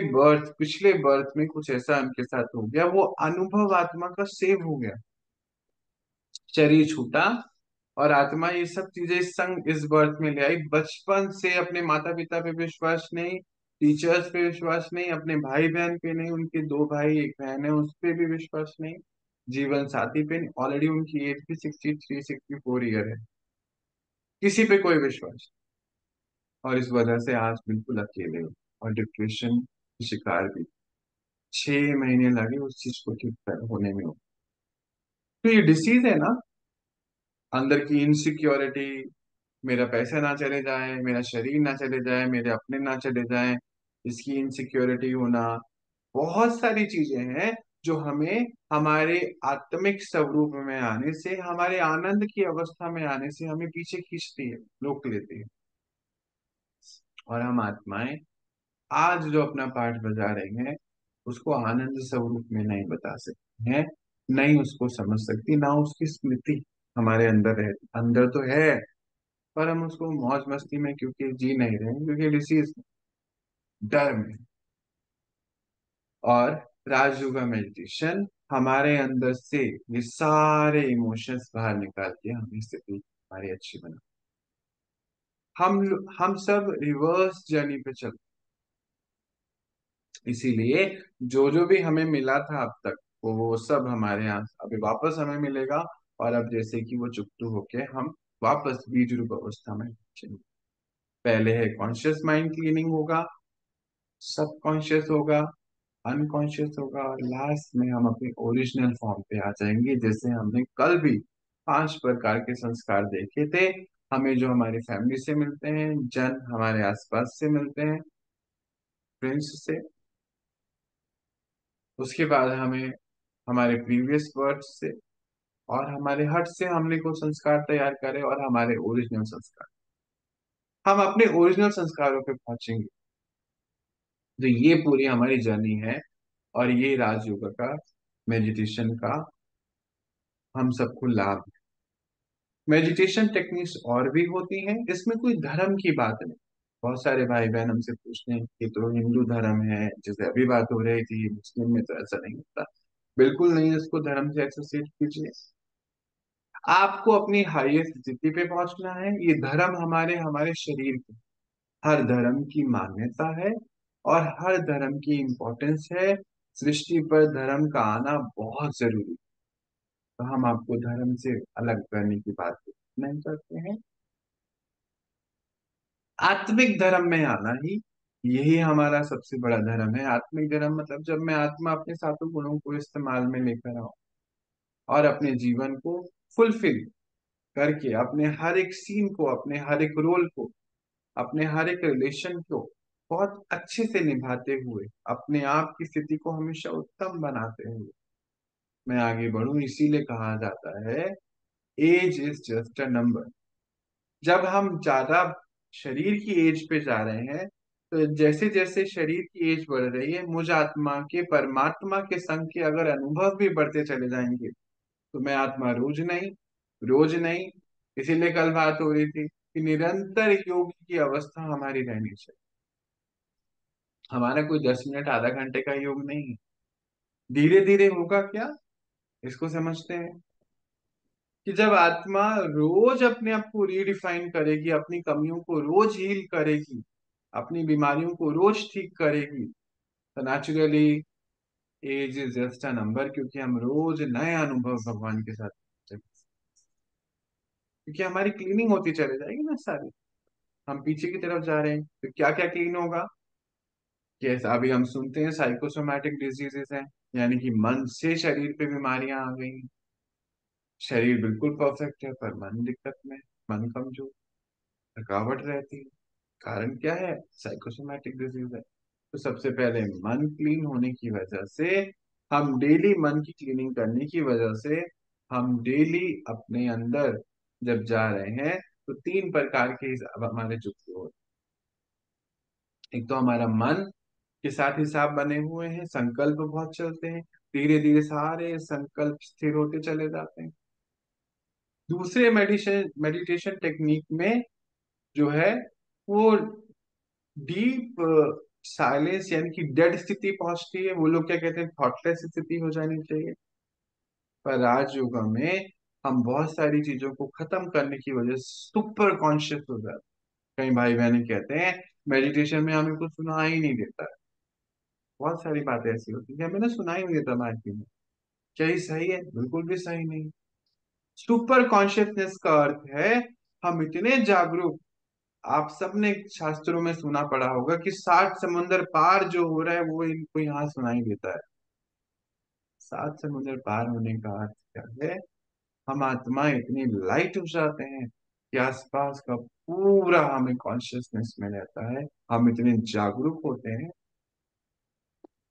Speaker 1: बर्थ में कुछ ऐसा उनके साथ हो गया, वो अनुभव आत्मा का सेव हो गया। शरीर छूटा और आत्मा ये सब चीजें इस संग इस बर्थ में ले आई। बचपन से अपने माता पिता पे विश्वास नहीं, टीचर्स पे विश्वास नहीं, अपने भाई बहन पे नहीं, उनके 2 भाई एक बहन है उस पे भी विश्वास नहीं, जीवन साथी पे नहीं। ऑलरेडी उनकी एज भी 63-64 ईयर है। किसी पे कोई विश्वास नहीं। और इस वजह से आज बिल्कुल अकेले हो, और डिप्रेशन की शिकार भी। 6 महीने लगे उस चीज को ठीक होने में। तो ये डिसीज है ना, अंदर की इनसिक्योरिटी, मेरा पैसा ना चले जाए, मेरा शरीर ना चले जाए, मेरे अपने ना चले जाए, इसकी इनसिक्योरिटी होना। बहुत सारी चीजें हैं जो हमें हमारे आत्मिक स्वरूप में आने से, हमारे आनंद की अवस्था में आने से हमें पीछे खींचती है, रोक लेती है। और हम आत्माएं आज जो अपना पाठ बजा रहे हैं, उसको आनंद स्वरूप में नहीं बता सकते हैं, नहीं उसको समझ सकती, ना उसकी स्मृति हमारे अंदर है। अंदर तो है, पर हम उसको मौज मस्ती में क्योंकि जी नहीं रहे हैं, क्योंकि डिसीज, डर में। और राजयोगा मेडिटेशन हमारे अंदर से ये सारे इमोशंस बाहर निकाल के हमें स्थिति हमारी अच्छी बना। हम हम सब रिवर्स जर्नी पे चल। इसीलिए जो जो भी हमें मिला था अब तक, वो सब हमारे यहाँ अभी वापस हमें मिलेगा। और अब जैसे कि वो चुकतू होके हम वापस बीज रूप अवस्था में पहुंचेंगे। पहले है कॉन्शियस माइंड क्लीनिंग होगा, सब कॉन्शियस होगा, अनकॉन्शियस होगा, और लास्ट में हम अपनी ओरिजिनल फॉर्म पे आ जाएंगे। जैसे हमने कल भी 5 प्रकार के संस्कार देखे थे, हमें जो हमारी फैमिली से मिलते हैं, जन हमारे आसपास से मिलते हैं, फ्रेंड्स से। उसके बाद हमें हमारे प्रीवियस बर्थ से, और हमारे हट से हमने को संस्कार तैयार करे, और हमारे ओरिजिनल संस्कार, हम अपने ओरिजिनल संस्कारों पे पहुंचेंगे। तो ये पूरी हमारी जर्नी है, और ये राजयोग का, मेडिटेशन का हम सबको लाभ। मेडिटेशन टेक्निक्स और भी होती हैं, इसमें कोई धर्म की बात नहीं। बहुत सारे भाई बहन हमसे पूछते हैं कि तो हिंदू धर्म है, जैसे अभी बात हो रही थी, मुस्लिम में तो ऐसा नहीं होता। बिल्कुल नहीं, इसको धर्म से एसोसिएट कीजिए। आपको अपनी हाईएस्ट स्थिति पे पहुंचना है। ये धर्म हमारे हमारे शरीर की, हर धर्म की मान्यता है, और हर धर्म की इम्पोर्टेंस है। सृष्टि पर धर्म का आना बहुत जरूरी है। तो हम आपको धर्म से अलग करने की बात नहीं करते हैं। आत्मिक धर्म में आना ही, यही हमारा सबसे बड़ा धर्म है। आत्मिक धर्म मतलब जब मैं आत्मा अपने सातों गुणों को इस्तेमाल में लेकर आऊं, और अपने जीवन को फुलफिल करके, अपने हर एक सीन को, अपने हर एक रोल को, अपने हर एक रिलेशन को बहुत अच्छे से निभाते हुए, अपने आप की स्थिति को हमेशा उत्तम बनाते हुए मैं आगे बढ़ूं। इसीलिए कहा जाता है, age is just a number. जब हम ज्यादा शरीर की एज पे जा रहे हैं, तो जैसे जैसे शरीर की एज बढ़ रही है, मुझ आत्मा के परमात्मा के संग के अगर अनुभव भी बढ़ते चले जाएंगे, तो मैं आत्मा रोज नहीं, रोज नहीं। इसीलिए कल बात हो रही थी कि निरंतर योग की अवस्था हमारी रहनी चाहिए। हमारा कोई 10 मिनट आधा घंटे का योग नहीं है। धीरे धीरे होगा क्या, इसको समझते हैं कि जब आत्मा रोज अपने आप को रीडिफाइन करेगी, अपनी कमियों को रोज हील करेगी, अपनी बीमारियों को रोज ठीक करेगी, तो naturally age is just a number, क्योंकि हम रोज नए अनुभव भगवान के साथ करते हैं। क्योंकि हमारी क्लीनिंग होती चले जाएगी ना सारी। हम पीछे की तरफ जा रहे हैं, तो क्या क्या क्लीन होगा। कैसा अभी हम सुनते हैं साइकोसोमैटिक डिजीजेस हैं, यानी कि मन से शरीर पे बीमारियां आ गई हैं। शरीर बिल्कुल परफेक्ट है पर मन दिक्कत में, मन कमजोर, थकावट रहती है। कारण क्या है? साइकोसोमैटिक डिजीज है। तो सबसे पहले मन क्लीन होने की वजह से, हम डेली मन की क्लीनिंग करने की वजह से, हम डेली अपने अंदर जब जा रहे हैं तो तीन प्रकार के हिसाब हमारे जुड़े हुए हैं। एक तो हमारा मन के साथ हिसाब बने हुए हैं, संकल्प बहुत चलते हैं, धीरे धीरे सारे संकल्प स्थिर होते चले जाते हैं। दूसरे मेडिटेशन टेक्निक में जो है वो डीप साइलेंस यानी कि डेड स्थिति पहुंचती है। वो लोग क्या कहते हैं, थॉटलेस स्थिति हो जानी चाहिए। पर राजयोग में हम बहुत सारी चीजों को खत्म करने की वजह से सुपर कॉन्शियस हो जाते हैं। कई भाई बहन कहते हैं मेडिटेशन में हमें कुछ सुनाई नहीं देता है। बहुत सारी बातें ऐसी होती है हमें ना सुनाई नहीं देता माइक में। क्या ये सही है? बिल्कुल भी सही नहीं। सुपर कॉन्शियसनेस का अर्थ है हम इतने जागरूक। आप सबने शास्त्रों में सुना पड़ा होगा कि 60 समुंदर पार जो हो रहा है वो इनको यहाँ सुनाई देता है। 7 समुंदर पार होने का अर्थ क्या है? हम आत्मा इतनी लाइट हो जाते हैं कि आसपास का पूरा हमें कॉन्शियसनेस में रहता है। हम इतने जागरूक होते हैं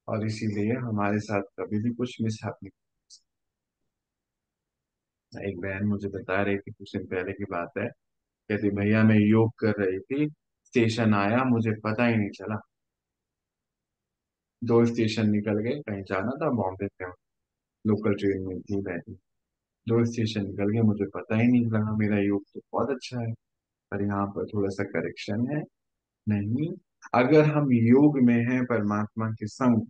Speaker 1: और इसीलिए हमारे साथ कभी भी कुछ मिसहैप नहीं। एक बहन मुझे बता रही थी, कुछ दिन पहले की बात है। कहती भैया मैं योग कर रही थी, स्टेशन आया मुझे पता ही नहीं चला। 2 स्टेशन निकल गए, कहीं जाना था बॉम्बे से, लोकल ट्रेन में थी बैठी। 2 स्टेशन निकल गए, मुझे पता ही नहीं लगा। मेरा योग तो बहुत अच्छा है पर यहाँ पर थोड़ा सा करेक्शन है। नहीं, अगर हम योग में हैं परमात्मा के संग,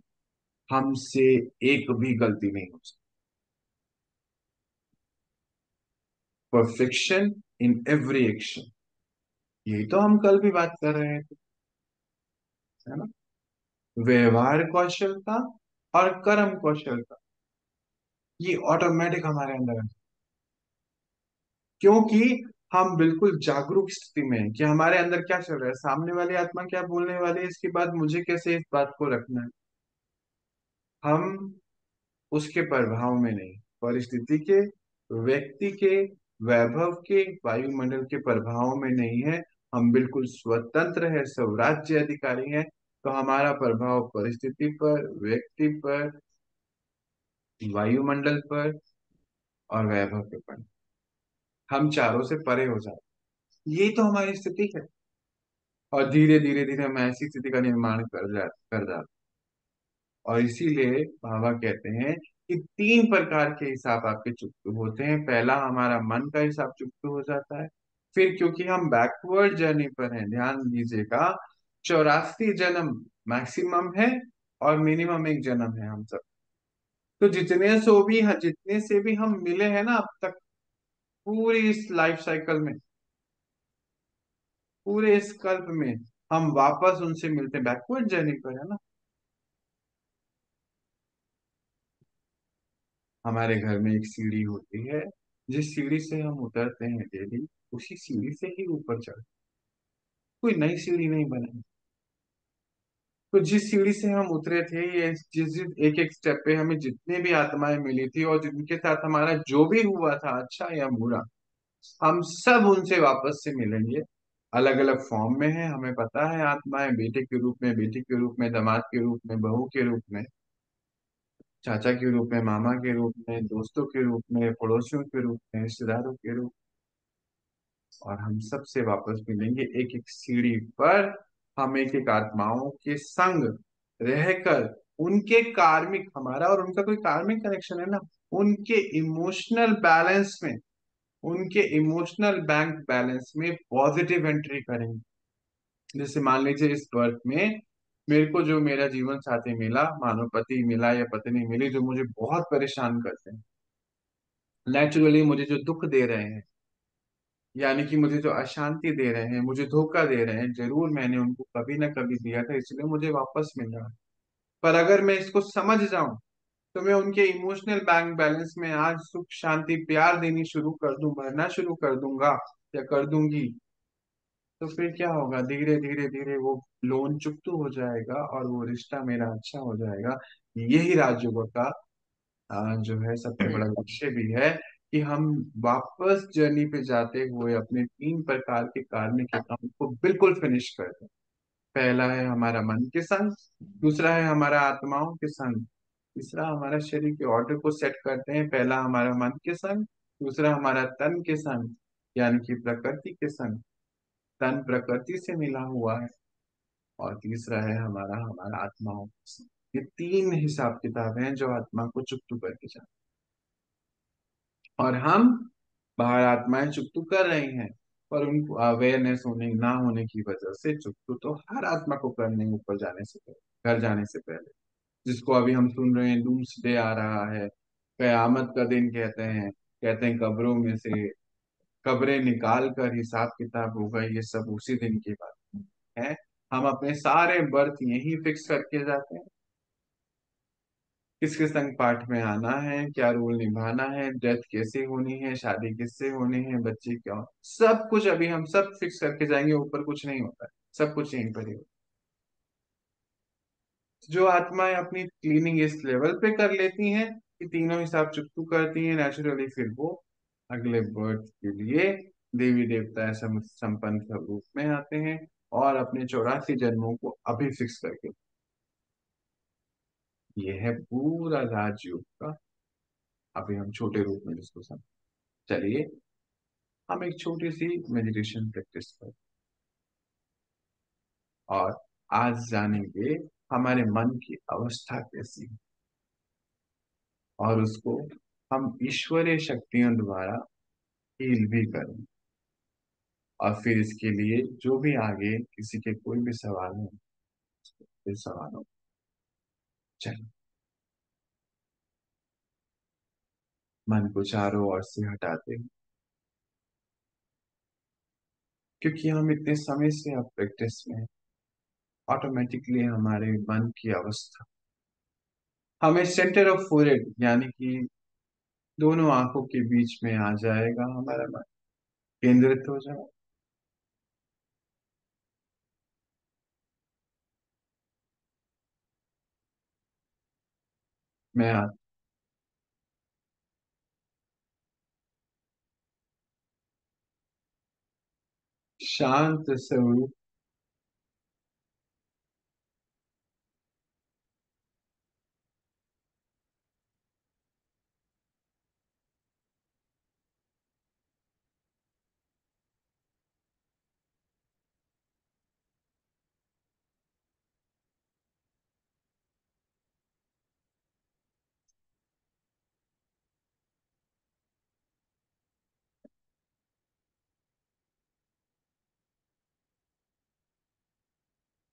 Speaker 1: हमसे एक भी गलती नहीं हो सकती। परफेक्शन इन एवरी एक्शन, यही तो हम कल भी बात कर रहे थे, है ना? व्यवहार कौशलता और कर्म कौशलता, ये ऑटोमेटिक हमारे अंदर है। क्योंकि हम बिल्कुल जागरूक स्थिति में हैं कि हमारे अंदर क्या चल रहा है, सामने वाली आत्मा क्या बोलने वाली है, इसके बाद मुझे कैसे इस बात को रखना है। हम उसके प्रभाव में नहीं, परिस्थिति के, व्यक्ति के, वैभव के, वायुमंडल के प्रभाव में नहीं है। हम बिल्कुल स्वतंत्र है, स्वराज्य अधिकारी हैं। तो हमारा प्रभाव परिस्थिति पर, व्यक्ति पर, वायुमंडल पर और वैभव के पर, हम चारों से परे हो जाते। यही तो हमारी स्थिति है। और धीरे धीरे धीरे हम ऐसी स्थिति का निर्माण कर जाते। और इसीलिए बाबा कहते हैं कि 3 प्रकार के हिसाब आपके चुकते होते हैं। पहला हमारा मन का हिसाब चुकते हो जाता है। फिर क्योंकि हम बैकवर्ड जर्नी पर हैं, ध्यान दीजिएगा, 84 जन्म मैक्सिमम है और मिनिमम एक जन्म है हम सब। तो जितने से भी हम मिले हैं ना अब तक, पूरी इस लाइफ साइकिल में, पूरे इस कल्प में, हम वापस उनसे मिलते हैं, बैकवर्ड जर्नी पर है ना। हमारे घर में एक सीढ़ी होती है, जिस सीढ़ी से हम उतरते हैं डेली, उसी सीढ़ी से ही ऊपर चढ़, कोई नई सीढ़ी नहीं बनी। तो जिस सीढ़ी से हम उतरे थे, ये जिस जिस एक एक स्टेप पे हमें जितने भी आत्माएं मिली थी और जिनके साथ हमारा जो भी हुआ था अच्छा या बुरा, हम सब उनसे वापस से मिलेंगे। अलग अलग फॉर्म में है, हमें पता है। आत्माएं बेटे के रूप में, बेटी के रूप में, दामाद के रूप में, बहू के रूप में, चाचा के रूप में, मामा के रूप में, दोस्तों के रूप में, पड़ोसियों के रूप में, रिश्तेदारों के रूप में। और हम सब से वापस मिलेंगे एक एक सीढ़ी पर। हम एक एक आत्माओं के संग रहकर, उनके कार्मिक, हमारा और उनका कोई कार्मिक कनेक्शन है ना, उनके इमोशनल बैलेंस में, उनके इमोशनल बैंक बैलेंस में पॉजिटिव एंट्री करेंगे। जैसे मान लीजिए इस बर्थ में मेरे को जो मेरा जीवन साथी मिला, मानो पति मिला या पत्नी मिली, जो मुझे बहुत परेशान करते हैं, नेचुरली मुझे जो दुख दे रहे हैं, यानी कि मुझे जो अशांति दे रहे हैं, मुझे धोखा दे रहे हैं, जरूर मैंने उनको कभी ना कभी दिया था, इसलिए मुझे वापस मिल रहा है। पर अगर मैं इसको समझ जाऊं तो मैं उनके इमोशनल बैंक बैलेंस में आज सुख शांति प्यार देनी शुरू कर दूं, भरना शुरू कर दूंगा या कर दूंगी। तो फिर क्या होगा, धीरे धीरे धीरे वो लोन चुकता हो जाएगा और वो रिश्ता मेरा अच्छा हो जाएगा। यही राजयोग का जो है सबसे बड़ा लक्ष्य भी है, कि हम वापस जर्नी पे जाते हुए अपने 3 प्रकार के कार्य के काम को बिल्कुल फिनिश कर दें। पहला है हमारा मन के संग, दूसरा है हमारा आत्माओं के संग, तीसरा हमारा शरीर के ऑर्डर को सेट करते हैं। पहला हमारा मन के संग, दूसरा हमारा तन के संग यानी कि प्रकृति के संग, तन प्रकृति से मिला हुआ है, और तीसरा है हमारा हमारा आत्माओं के संग। ये 3 हिसाब किताब हैं जो आत्मा को चुकतू करके जाते हैं। और हम बाहर आत्माएं चुकतू कर रही हैं, पर उनको अवेयरनेस होने ना होने की वजह से चुकतू तो हर आत्मा को करने ऊपर जाने से पहले, घर जाने से पहले, जिसको अभी हम सुन रहे हैं डूम्सडे आ रहा है, कयामत का दिन कहते हैं कब्रों में से कब्रें निकाल कर हिसाब किताब होगा, ये सब उसी दिन की बात है। हम अपने सारे बर्थ यही फिक्स करके जाते हैं, किसके संग पाठ में आना है, क्या रोल निभाना है, डेथ कैसे होनी है, शादी किससे होनी है, बच्चे क्या सब कुछ अभी हम सब फिक्स करके जाएंगे, ऊपर कुछ नहीं होता है, सब कुछ यहीं पर ही होता है। जो आत्माएं अपनी क्लीनिंग इस लेवल पे कर लेती हैं कि तीनों हिसाब चुकतू करती हैं नेचुरली, फिर वो अगले बर्थ के लिए देवी देवता संपन्न स्वरूप में आते हैं और अपने 84 जन्मों को अभी फिक्स करके। ये है पूरा राजयोग का, अभी हम छोटे रूप में जिसको समझ। चलिए हम एक छोटी सी मेडिटेशन प्रैक्टिस करें और आज जानेंगे हमारे मन की अवस्था कैसी है, और उसको हम ईश्वरीय शक्तियों द्वारा हील भी करें। और फिर इसके लिए जो भी आगे किसी के कोई भी सवाल हो, फिर सवालों चलिए मन को चारों ओर से हटाते हैं, क्योंकि हम इतने समय से अब प्रैक्टिस में, ऑटोमेटिकली हमारे मन की अवस्था हमें सेंटर ऑफ फोरहेड यानी कि दोनों आंखों के बीच में आ जाएगा, हमारा मन केंद्रित हो जाए। मैं शांत स्वरूप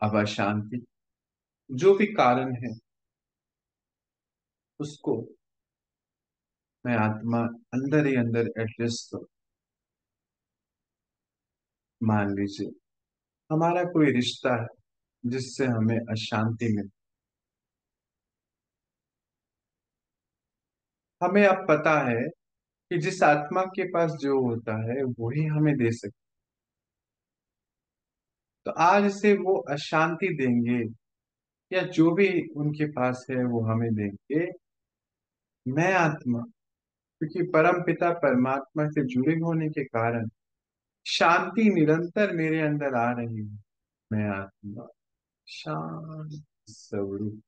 Speaker 1: अब अशांति जो भी कारण है उसको मैं आत्मा अंदर ही अंदर एड्रेस करूं। मान लीजिए हमारा कोई रिश्ता है जिससे हमें अशांति मिली, हमें अब पता है कि जिस आत्मा के पास जो होता है वही हमें दे सकता। तो आज से वो अशांति देंगे या जो भी उनके पास है वो हमें देंगे। मैं आत्मा, क्योंकि परम पिता परमात्मा से जुड़े होने के कारण शांति निरंतर मेरे अंदर आ रही है। मैं आत्मा शांत स्वरूप।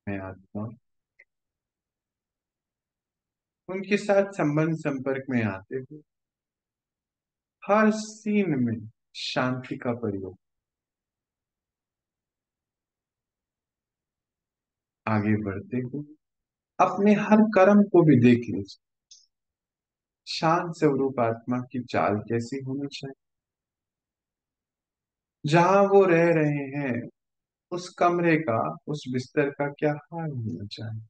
Speaker 1: मैं आत्मा उनके साथ संबंध संपर्क में आते हुए हर सीन में शांति का प्रयोग, आगे बढ़ते हुए अपने हर कर्म को भी देख लीजिए। शांत स्वरूप आत्मा की चाल कैसी होनी चाहिए, जहां वो रह रहे हैं उस कमरे का, उस बिस्तर का क्या हाल होना चाहिए।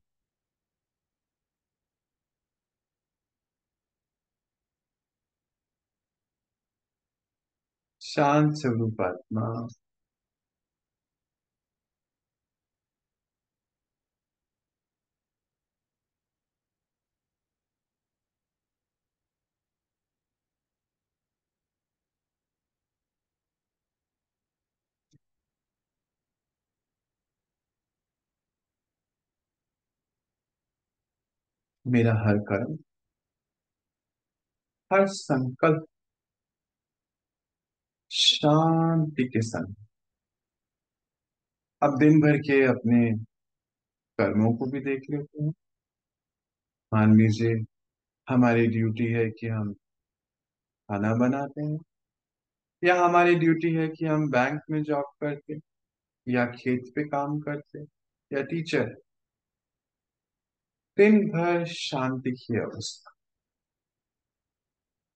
Speaker 1: शांत स्वरूप आत्मा मेरा हर कर्म, हर संकल्प शांति के संग। अब दिन भर के अपने कर्मों को भी देख लेते हैं। मान लीजिए हमारी ड्यूटी है कि हम खाना बनाते हैं, या हमारी ड्यूटी है कि हम बैंक में जॉब करते, या खेत पे काम करते, या टीचर। दिन भर शांति की अवस्था,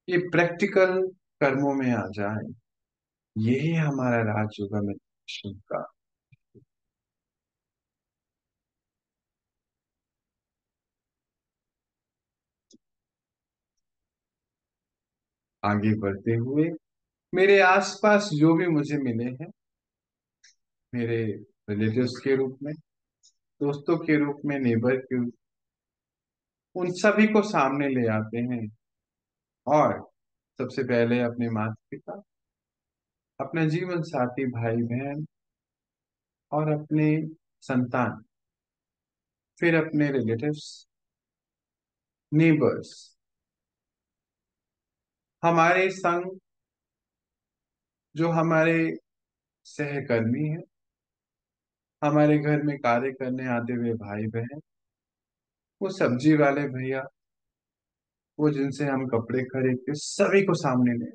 Speaker 1: ये प्रैक्टिकल कर्मों में आ जाए, यही हमारा राजयोग मेडिटेशन का। आगे बढ़ते हुए मेरे आसपास जो भी मुझे मिले हैं, मेरे रिलेटिव्स के रूप में, दोस्तों के रूप में, नेबर के रूप, उन सभी को सामने ले आते हैं। और सबसे पहले अपने माता पिता, अपना जीवन साथी, भाई बहन, और अपने संतान, फिर अपने रिलेटिव्स, नेबर्स, हमारे संग जो हमारे सहकर्मी हैं, हमारे घर में कार्य करने आते हुए भाई बहन, वो सब्जी वाले भैया, वो जिनसे हम कपड़े खरीदते, सभी को सामने ले।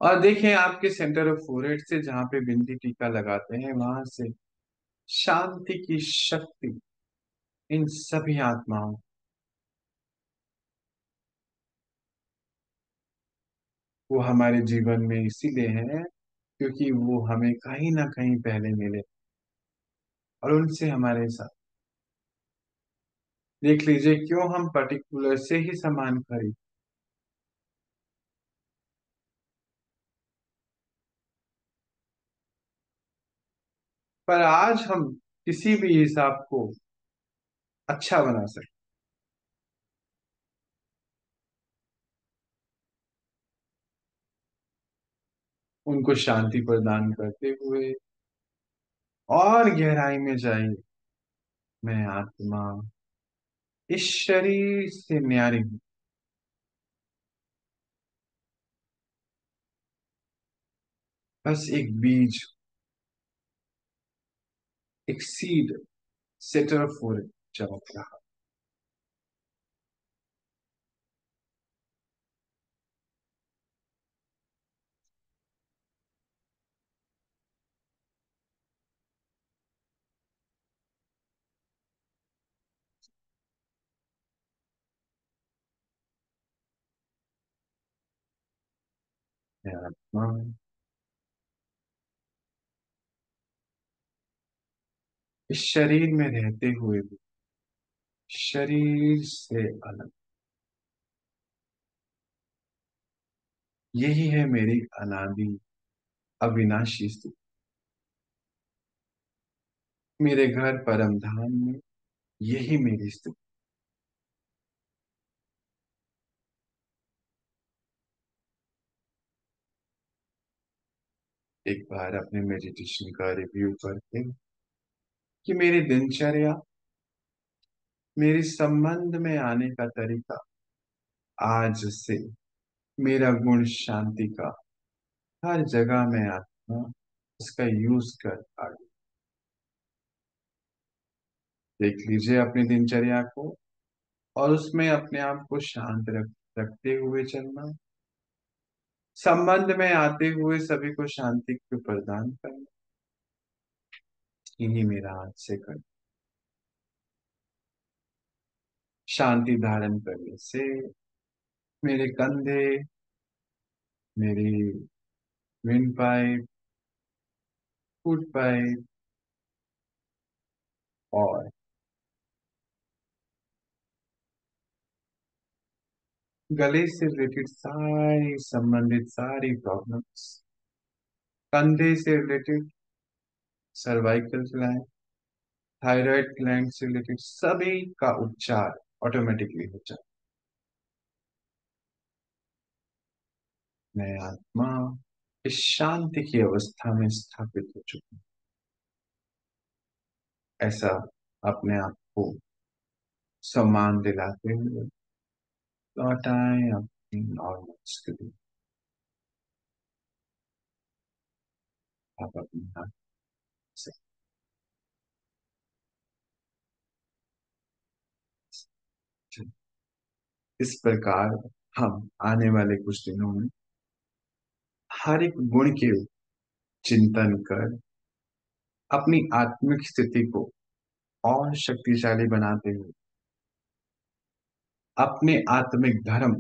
Speaker 1: और देखें आपके सेंटर ऑफ फोरहेड से जहां पे बिंदी टीका लगाते हैं, वहां से शांति की शक्ति इन सभी आत्माओं, वो हमारे जीवन में इसीलिए है क्योंकि वो हमें कहीं ना कहीं पहले मिले, और उनसे हमारे साथ। देख लीजिए क्यों हम पर्टिकुलर से ही सामान खरीद, पर आज हम किसी भी हिसाब को अच्छा बना सकते, उनको शांति प्रदान करते हुए। और गहराई में जाइए, मैं आत्मा इस शरीर से न्यारी हूं, बस एक बीज, एक सीड, सेटर फॉर चमक रहा। मैं आत्मा इस शरीर में रहते हुए भी शरीर से अलग, यही है मेरी अनादि अविनाशी स्थिति। मेरे घर परम धाम में यही मेरी स्थिति। एक बार अपने मेडिटेशन का रिव्यू करके कि मेरी दिनचर्या, मेरे संबंध में आने का तरीका, आज से मेरा गुण शांति का हर जगह में आत्मा इसका यूज कर आगे। देख लीजिए अपनी दिनचर्या को, और उसमें अपने आप को शांत रखते हुए चलना, संबंध में आते हुए सभी को शांति को प्रदान करना, यही मेरा आज से कर। शांति धारण करने से मेरे कंधे, मेरी विंड पाइप, फूड पाइप, और गले से रिलेटेड सारी संबंधित सारी प्रॉब्लम्स, कंधे से related cervical gland, thyroid gland से रिलेटेड सभी का उपचार ऑटोमेटिकली हो जाए। मैं आत्मा इस शांति की अवस्था में स्थापित हो चुका हूं। ऐसा अपने आप को सम्मान दिलाते हुए लौट आए अपनी नॉर्मल स्थिति। आप अपनी हाथ से चलें। इस प्रकार हम आने वाले कुछ दिनों में हर एक गुण के चिंतन कर अपनी आत्मिक स्थिति को और शक्तिशाली बनाते हुए अपने आत्मिक धर्म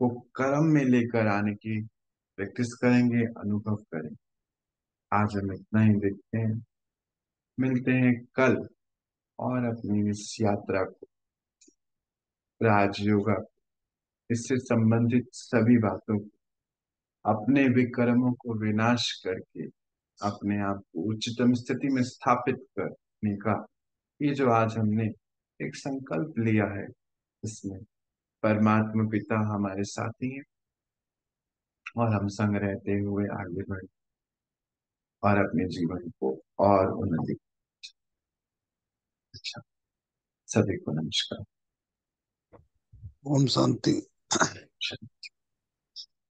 Speaker 1: को कर्म में लेकर आने की प्रैक्टिस करेंगे, अनुभव करेंगे। आज हम इतना ही देखते हैं, मिलते हैं कल और अपनी इस यात्रा को, राजयोगा, इससे संबंधित सभी बातों को, अपने विकर्मों को विनाश करके अपने आप को उच्चतम स्थिति में स्थापित करने का ये जो आज हमने एक संकल्प लिया है, इसमें परमात्मा पिता हमारे साथी हैं और हम संग रहते हुए आगे बढ़े और अपने जीवन को और उन्नति। अच्छा, सभी को नमस्कार।
Speaker 2: ओम शांति।